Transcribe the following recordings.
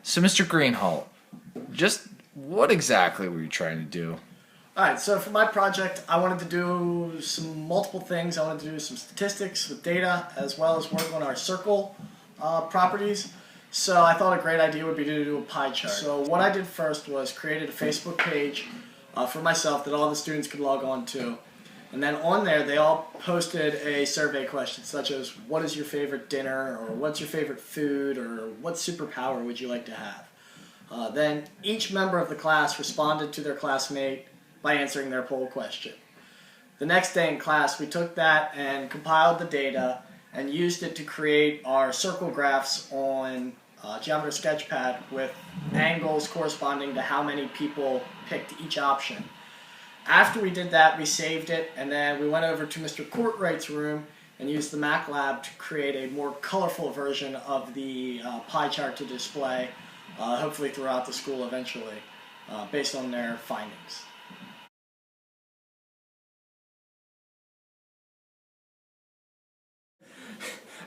So, Mr. Greenholt, just what exactly were you trying to do? Alright, so for my project, I wanted to do some multiple things. I wanted to do some statistics with data, as well as work on our circle properties. So I thought a great idea would be to do a pie chart. So what I did first was created a Facebook page for myself that all the students could log on to. And then on there, they all posted a survey question, such as, what is your favorite dinner, or what's your favorite food, or what superpower would you like to have? Then each member of the class responded to their classmate by answering their poll question. The next day in class, we took that and compiled the data and used it to create our circle graphs on Geometry Sketchpad with angles corresponding to how many people picked each option. After we did that, we saved it, and then we went over to Mr. Courtwright's room and used the Mac Lab to create a more colorful version of the pie chart to display, hopefully throughout the school eventually, based on their findings.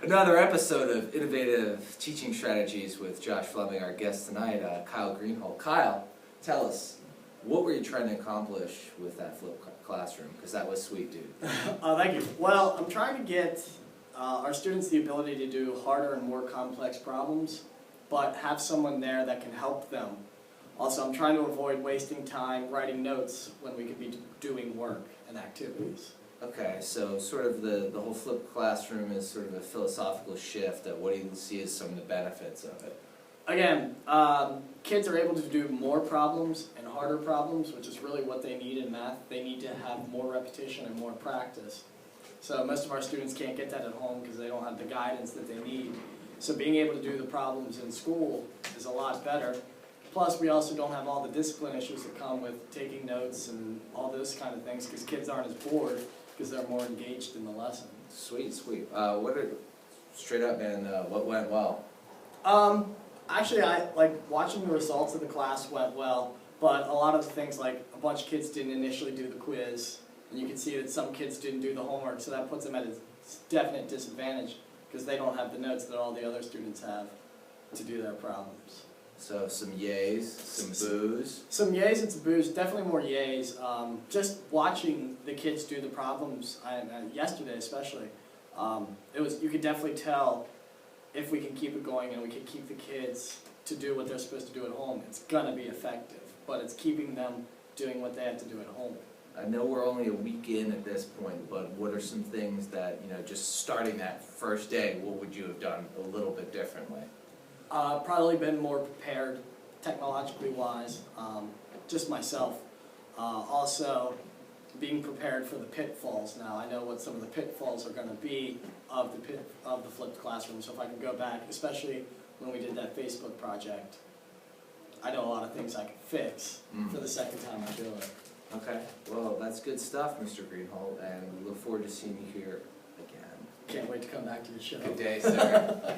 Another episode of Innovative Teaching Strategies with Josh Fleming, our guest tonight, Kyle Greenholt. Kyle, tell us, what were you trying to accomplish with that flipped classroom? Because that was sweet, dude. Thank you. Well, I'm trying to get our students the ability to do harder and more complex problems, but have someone there that can help them. Also, I'm trying to avoid wasting time writing notes when we could be doing work and activities. Okay, so sort of the whole flipped classroom is sort of a philosophical shift. What do you see as some of the benefits of it? Again, kids are able to do more problems and harder problems, which is really what they need in math. They need to have more repetition and more practice. So most of our students can't get that at home because they don't have the guidance that they need. So being able to do the problems in school is a lot better. Plus, we also don't have all the discipline issues that come with taking notes and all those kind of things because kids aren't as bored because they're more engaged in the lesson. Sweet, sweet. Straight up, man, what went well? Actually, I like watching the results of the class went well, but a lot of the things, like a bunch of kids didn't initially do the quiz, and you can see that some kids didn't do the homework, so that puts them at a definite disadvantage because they don't have the notes that all the other students have to do their problems. So some yays, some boos. Some yays and some boos, definitely more yays. Just watching the kids do the problems, yesterday especially, you could definitely tell if we can keep it going and we can keep the kids to do what they're supposed to do at home, it's gonna be effective, but it's keeping them doing what they have to do at home. I know we're only a week in at this point, but what are some things that, just starting that first day, what would you have done a little bit differently? Probably been more prepared, technologically wise, just myself. Also, being prepared for the pitfalls now. I know what some of the pitfalls are going to be of the flipped classroom, so if I can go back, especially when we did that Facebook project, I know a lot of things I can fix for the second time I do it. Okay, well, that's good stuff, Mr. Greenholt, and we look forward to seeing you here again. Can't wait to come back to the show. Good day, sir.